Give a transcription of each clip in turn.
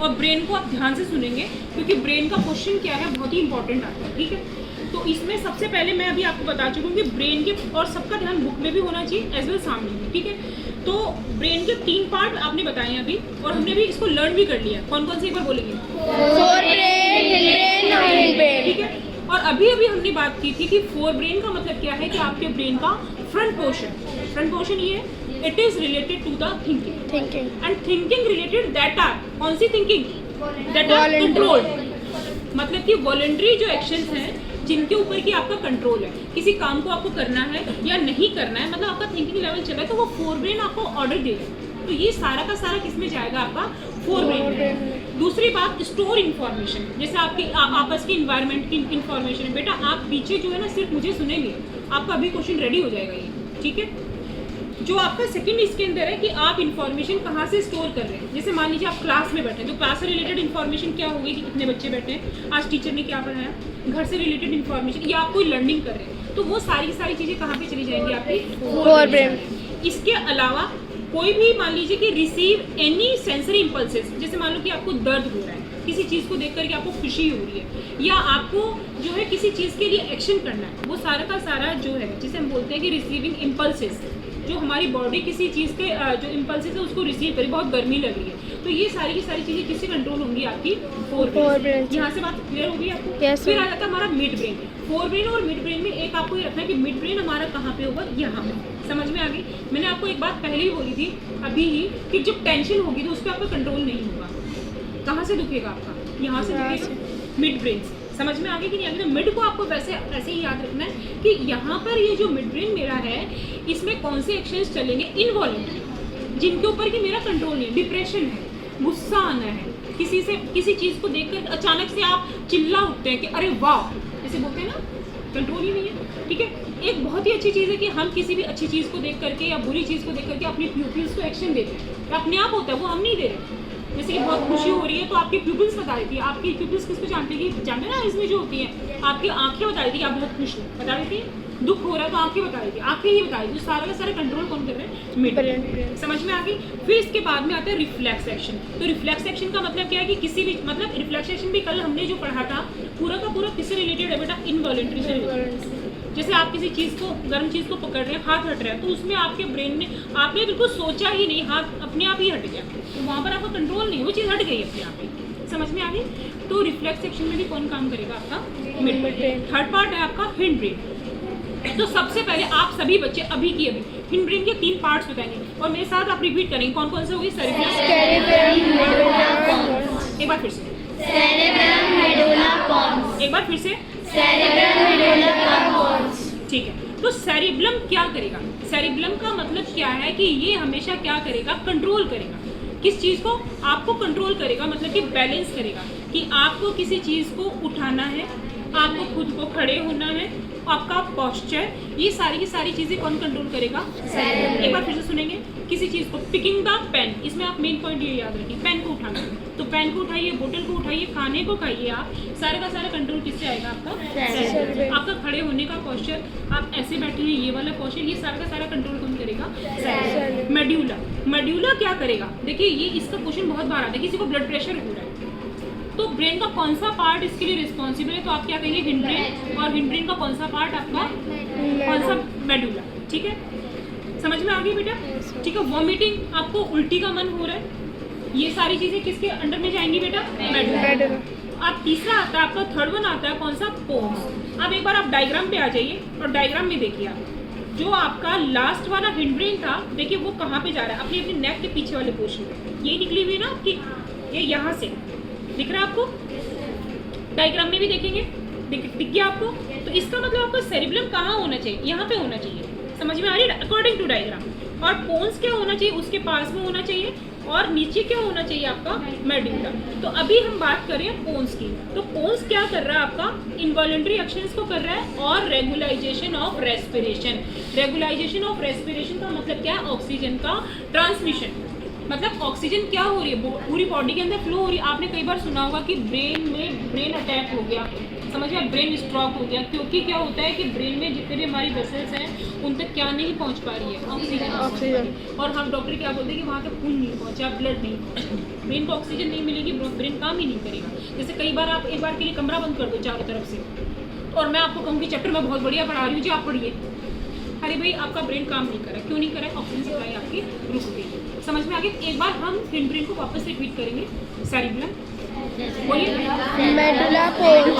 और ब्रेन को आप ध्यान से सुनेंगे, क्योंकि ब्रेन का क्वेश्चन क्या है बहुत ही इंपॉर्टेंट आता है, ठीक है। तो इसमें सबसे पहले मैं अभी आपको बता चुकी हूँ कि ब्रेन के, और सबका ध्यान बुक में भी होना चाहिए एज वेल सामने भी, ठीक है। तो ब्रेन के 3 पार्ट आपने बताए हैं अभी, और हमने भी इसको लर्न भी कर लिया। कौन कौन से एक बार बोलेंगे? ठीक है। और अभी हमने बात की थी कि फोर ब्रेन का मतलब क्या है कि आपके ब्रेन का फ्रंट पोर्शन ये है, it is related to the thinking and thinking related that are, कौन सी थिंकिंग? दैट आर कंट्रोल्ड, मतलब कि वॉलंटरी जो एक्शंस हैं जिनके ऊपर की आपका कंट्रोल है, किसी काम को आपको करना है या नहीं करना है, मतलब आपका थिंकिंग लेवल चल रहा है, तो वो फोर ब्रेन आपको ऑर्डर देगा। तो ये सारा का सारा किस में जाएगा? आपका फोर ब्रेन में। दूसरी बात, स्टोर इन्फॉर्मेशन, जैसे आपकी आपस की इन्वायरमेंट की इन्फॉर्मेशन। बेटा आप पीछे जो है ना सिर्फ मुझे सुनेंगे, आपका अभी क्वेश्चन रेडी हो जाएगा ये, ठीक है। जो आपका सेकंड इसके अंदर है कि आप इन्फॉर्मेशन कहाँ से स्टोर कर रहे हैं। जैसे मान लीजिए आप क्लास में बैठे हैं, तो क्लास से रिलेटेड इन्फॉर्मेशन क्या होगी कि कितने बच्चे बैठे हैं, आज टीचर ने क्या पढ़ाया, घर से रिलेटेड इन्फॉर्मेशन, या आप कोई लर्निंग कर रहे हैं, तो वो सारी चीज़ें कहाँ पे चली जाएंगी? आपकी फोर ब्रेन। इसके अलावा कोई भी मान लीजिए कि रिसीव एनी सेंसरी इम्पल्सेस, जैसे मान लो कि आपको दर्द हो रहा है, किसी चीज़ को देख करके आपको खुशी हो रही है, या आपको जो है किसी चीज़ के लिए एक्शन करना है, वो सारा का सारा जो है जिसे हम बोलते हैं कि रिसीविंग इम्पल्सेस, जो हमारी बॉडी किसी चीज़ के जो इम्पल्सेस है उसको रिसीव करी, बहुत गर्मी लग रही है, तो ये सारी की सारी चीज़ें किससे कंट्रोल होंगी? आपकी फोर ब्रेन। यहाँ से बात क्लियर होगी आपको? फिर आ जाता है हमारा मिड ब्रेन। फोर ब्रेन और मिड ब्रेन में एक आपको ये रखना है कि मिड ब्रेन हमारा कहाँ पे होगा? यहाँ पे। समझ में आ गई? मैंने आपको एक बात पहले ही बोली थी अभी ही कि जब टेंशन होगी तो उस पर आपका कंट्रोल नहीं होगा। कहाँ से दुखेगा आपका? यहाँ से दुखेगा, मिड ब्रेन से। समझ में आ गई कि नहीं? अगर मिड को आपको वैसे ऐसे ही याद रखना है कि यहाँ पर ये जो मिड ब्रेन मेरा है, इसमें कौन से एक्शंस चलेंगे इनवॉलंटरी, जिनके ऊपर कि मेरा कंट्रोल नहीं है। डिप्रेशन है, गुस्सा आना है, किसी चीज़ को देखकर अचानक से आप चिल्ला उठते हैं कि अरे वाह, जैसे बोलते हैं ना, कंट्रोल ही नहीं है, ठीक है। एक बहुत ही अच्छी चीज़ है कि हम किसी भी अच्छी चीज़ को देख करके या बुरी चीज़ को देख करके अपनी प्यूपिल्स को एक्शन देते हैं, अपने आप होता है, वो हम नहीं दे रहे। जैसे कि बहुत खुशी हो रही है तो आपकी प्यूपिल्स बता देती है, आपकी प्यूपिल्स किसको जानते हैं? कि जानते हैं ना, इसमें जो होती है आपकी आंखें बता देती है आप बहुत खुश हो, बता देती है। दुख हो रहा है तो आंखें बता देती है, आंखें ही बता देती है। सारा का सारा कंट्रोल कौन कर रहे हैं? Mid brain. समझ में आ गई? फिर इसके बाद में आता है रिफ्लेक्स एक्शन। तो रिफ्लेक्स एक्शन का मतलब क्या है कि किसी भी, मतलब रिफ्लेक्स एक्शन भी कल हमने जो पढ़ा था पूरा का पूरा किससे रिलेटेड है बेटा? इनवॉलंटरी से रिलेटेड। जैसे आप किसी चीज़ को, गर्म चीज़ को पकड़ रहे हैं, हाथ हट रहा है, तो उसमें आपके ब्रेन ने, आपने बिल्कुल सोचा ही नहीं, हाथ अपने आप ही हट गया, तो वहाँ पर आपका कंट्रोल नहीं, वो चीज़ हट गई अपने आप ही। समझ में आ गई? तो रिफ्लेक्स सेक्शन में भी कौन काम करेगा? आपका मिड ब्रेन। थर्ड पार्ट है आपका हिंड ब्रेन। तो सबसे पहले आप सभी बच्चे अभी हिंड ब्रेन के 3 पार्ट्स बताएंगे, और मेरे साथ आप रिपीट करेंगे। कौन कौन से होगी? एक बार फिर से, एक बार फिर से, ठीक है। तो सेरिब्लम क्या करेगा? सेरिब्लम का मतलब क्या है कि ये हमेशा क्या करेगा? कंट्रोल करेगा। किस चीज़ को? आपको कंट्रोल करेगा, मतलब कि बैलेंस करेगा कि आपको किसी चीज़ को उठाना है, आपको खुद को खड़े होना है, आपका पोस्चर, ये सारी की सारी चीज़ें कौन कंट्रोल करेगा? एक बार फिर से सुनेंगे। किसी चीज़ को, पिकिंग द पेन, इसमें आप मेन पॉइंट ये याद रखिए, पेन को उठाना है, तो पेन को उठाइए, बोतल को उठाइए, खाने को खाइए, आप सारा का सारा कंट्रोल किससे आएगा? आपका आपका खड़े होने का पोस्चर, आप ऐसे बैठे हैं, ये वाला पोस्चर, ये सारा का सारा कंट्रोल कौन करेगा? मेड्यूला। मेड्यूला क्या करेगा? देखिए ये इसका क्वेश्चन बहुत बार आता है, किसी को ब्लड प्रेशर हो रहा है तो ब्रेन का कौन सा पार्ट इसके लिए रिस्पॉन्सिबल है? तो आप क्या कहेंगे? Hind brain. और हिंड ब्रेन का कौन सा पार्ट आपका? कौन सा? मेडुला। ठीक है, समझ में आ गई बेटा? ठीक है। वॉमिटिंग, आपको उल्टी का मन हो रहा है, ये सारी चीजें किसके अंडर में जाएंगी बेटा? मेडुला। अब तीसरा आता है आपका, थर्ड वन आता है कौन सा? पोन्स। अब एक बार आप डायग्राम पे आ जाइए और डायग्राम में देखिए आप, जो आपका लास्ट वाला हिंड ब्रेन था, देखिए वो कहाँ पे जा रहा है? अपनी अपनी नेक के पीछे वाले पोर्शन पे, ये निकली हुई है ना आपकी, ये यहाँ से दिख रहा है आपको? डायग्राम में भी देखेंगे, दिख गया आपको? तो इसका मतलब आपका सेरिब्लम कहाँ होना चाहिए? यहाँ पे होना चाहिए। समझ में आ रही है? According to diagram. और पोन्स क्या होना चाहिए? उसके पास में होना चाहिए। और नीचे क्या होना चाहिए आपका? मेडुला। तो अभी हम बात करें पोन्स की, तो पोन्स क्या कर रहा है आपका? इनवॉलंटरी एक्शंस को कर रहा है और regularisation of respiration. Regularisation of respiration का मतलब क्या है? ऑक्सीजन का ट्रांसमिशन, मतलब ऑक्सीजन क्या हो रही है? पूरी बॉडी के अंदर फ्लो हो रही है। आपने कई बार सुना होगा कि ब्रेन अटैक हो गया, समझ में, ब्रेन स्ट्रोक हो गया, क्योंकि क्या होता है कि ब्रेन में जितने भी हमारी वेसल्स हैं उन तक क्या नहीं पहुंच पा रही है, ऑक्सीजन। और हम डॉक्टर क्या बोलते हैं कि वहाँ तक खून नहीं पहुँचा, ब्लड नहीं पहुँचा, ब्रेन को ऑक्सीजन नहीं मिलेगी, ब्रेन काम ही नहीं करेगा। जैसे कई बार आप एक बार के लिए कमरा बंद कर दो चारों तरफ से, और मैं आपको कहूँ कि चैप्टर में बहुत बढ़िया पढ़ा रही हूँ जी, आप पढ़िए, अरे भाई आपका ब्रेन काम नहीं कर रहा, क्यों नहीं कर रहा है, ऑक्सीजन सप्लाई आपकी रुक गई। समझ में आ गया। एक बार हम हिंड ब्रेन को वापस रिपीट करेंगे। सेरिब्रम, बोलिए। मेडुला पोन्स,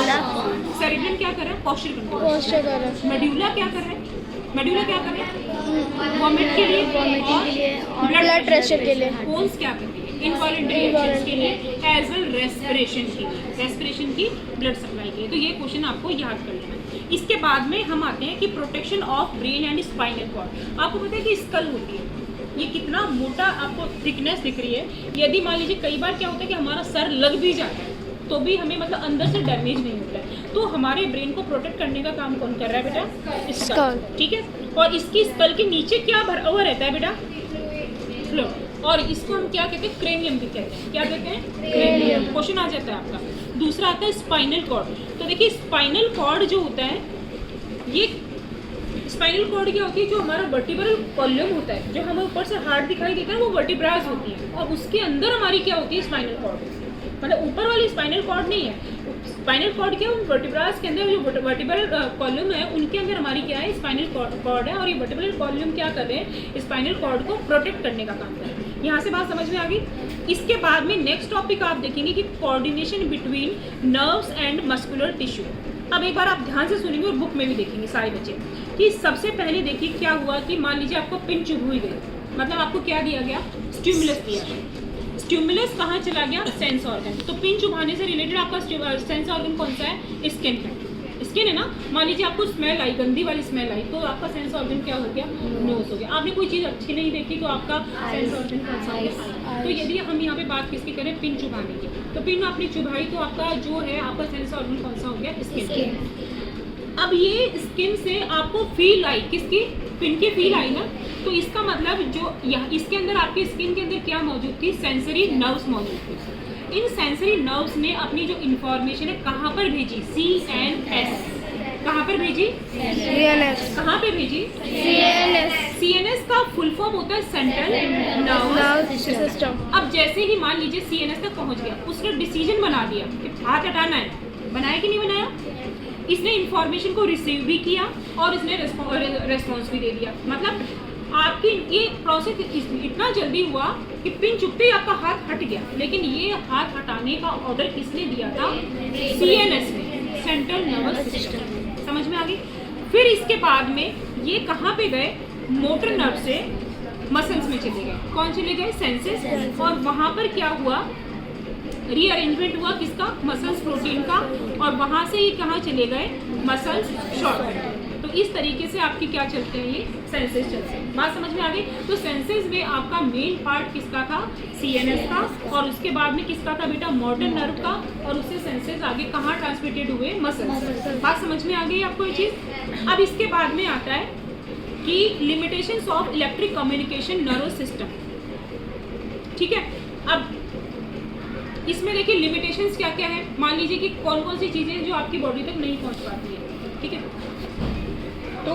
सेरिब्रम क्या कर रहा है, पोस्चर कंट्रोल। मेडुला क्या कर रहा है, मेडुला क्या कर रहा है, वॉमिट के लिए और ब्लड प्रेशर के लिए। पोन्स क्या कर रही है, इनवॉलंटरी एक्शंस के लिए, एज वेल रेस्पिरेशन के लिए, रेस्पिरेशन की ब्लड सप्लाई के लिए। तो ये क्वेश्चन आपको याद कर लेना है। इसके बाद में हम आते हैं कि protection of brain and spinal cord. आपको पता है कि स्कल होती है, ये कितना मोटा आपको थिकनेस दिख रही है। यदि मान लीजिए कई बार क्या होता है कि हमारा सर लग भी जाता है तो भी हमें मतलब अंदर से डैमेज नहीं होता है। तो हमारे ब्रेन को प्रोटेक्ट करने का काम कौन कर रहा है बेटा, स्कल, ठीक है। और इसकी स्कल के नीचे क्या भरा हुआ रहता है बेटा, फ्लूइड, और इसको हम क्या कहते हैं, क्रेनियम भी कहते हैं। क्या कहते हैं, क्रेनियम। क्वेश्चन आ जाता है आपका। दूसरा आता है स्पाइनल कॉर्ड। तो देखिए स्पाइनल कॉर्ड जो होता है, ये स्पाइनल कॉर्ड क्या होती है, जो हमारा वर्टिब्रल कॉलम होता है, जो हमें ऊपर से हार्ट दिखाई देता है वो वर्टिब्रास होती है, और उसके अंदर हमारी क्या होती है, स्पाइनल कॉर्ड। मतलब ऊपर वाली स्पाइनल कॉर्ड नहीं है, स्पाइनल कॉर्ड क्या है, उन वर्टिब्रास के अंदर जो वर्टिब्रल कॉलम है उनके अंदर हमारी क्या है, स्पाइनल कॉर्ड है। और ये वर्टिब्रल कॉलम क्या कर रहे हैं, स्पाइनल कॉर्ड को प्रोटेक्ट करने का काम कर रहे हैं। यहाँ से बात समझ में आ गई। इसके बाद में नेक्स्ट टॉपिक आप देखेंगे कि coordination between nerves and muscular tissue. अब एक बार आप ध्यान से सुनेंगे और बुक में भी देखेंगे सारे बच्चे कि सबसे पहले देखिए क्या हुआ कि मान लीजिए आपको पिन चुभ हुई गई, मतलब आपको क्या दिया गया, स्टिमुलस दिया गया। स्टिमुलस कहाँ चला गया, सेंस ऑर्गन। तो पिन चुभाने से रिलेटेड आपका सेंस ऑर्गन कौन सा है, स्किन है, स्किन है ना। मान लीजिए आपको स्मेल आई, गंदी वाली स्मेल आई, तो आपका सेंस ऑर्गन क्या हो गया, नोज हो गया। आपने कोई चीज़ अच्छी नहीं देखी तो आपका सेंस ऑर्गन कौन सा हो गया। तो यदि हम यहाँ पे बात किसकी करें, पिन चुभाने की, तो पिन आपने चुभाई तो आपका जो है आपका सेंस ऑर्गन कौन सा हो गया, स्किन। अब ये स्किन से आपको फील आई, किसकी, पिन की फील आई ना, तो इसका मतलब जो यहाँ इसके अंदर आपके स्किन के अंदर क्या मौजूद थी, सेंसरी नर्व्स मौजूद थी। इन सेंसरी नर्व्स ने अपनी जो इंफॉर्मेशन है कहाँ पर भेजी, CNS। कहाँ पर भेजी, CNS। कहाँ पे भेजी, CNS का फुल फॉर्म होता है सेंट्रल नर्वस सिस्टम। अब जैसे ही मान लीजिए CNS तक पहुँच गया, उसने डिसीजन बना दिया कि हाथ हटाना है, बनाया कि नहीं बनाया, इसने इंफॉर्मेशन को रिसीव भी किया और इसने रेस्पॉन्स भी दे दिया। मतलब आपकी ये प्रोसेस इतना जल्दी हुआ कि पिन चुभते ही आपका हाथ हट गया, लेकिन ये हाथ हटाने का ऑर्डर किसने दिया था, CNS ने, सेंट्रल नर्वस सिस्टम। समझ में आ गई। फिर इसके बाद में ये कहाँ पे गए, मोटर नर्व से मसल्स में चले गए। कौन चले गए, सेंसेस। और वहाँ पर क्या हुआ, रीअरेंजमेंट हुआ किसका, मसल्स प्रोटीन का, और वहाँ से ही कहाँ चले गए, मसल्स शॉर्ट। तो इस तरीके से आपकी क्या चलते हैं, ये सेंसेस चलते हैं। बात समझ में आ गई। तो सेंसेस में आपका मेन पार्ट किसका था, CNS का, और उसके बाद में किसका था बेटा, मोटर नर्व का, और उससे सेंसेस आगे कहाँ ट्रांसमिटेड हुए, मसल्स। बात समझ में आ गई आपको ये चीज़। अब इसके बाद में आता है कि limitations of electric communication nerve system, ठीक है। अब इसमें देखिए लिमिटेशंस क्या क्या है, मान लीजिए कि कौन कौन सी चीज़ें जो आपकी बॉडी तक नहीं पहुंच पाती है, ठीक है। तो